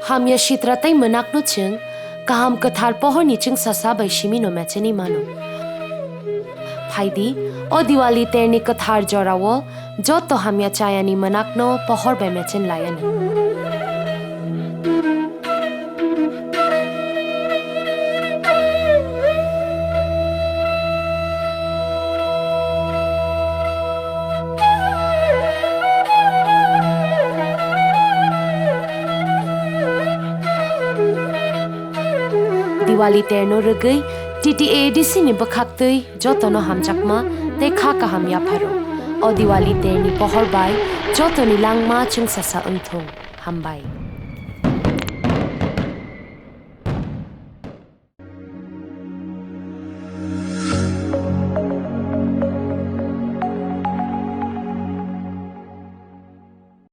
Hamya shitratai menak no ching, kaham kathar pohor ni ching sasa bai shimi no mechani mano. Phaidi, o Diwali terni kathar jorawo, joto hamya chayani menak no pohor bai mechen layani. Diwali terno regai TTAADC ni bakhaktui joto no Hamjakma te kha Kaham yapharo. O Diwali terni pohor bai joto ni langma chung sasa unthong hambai.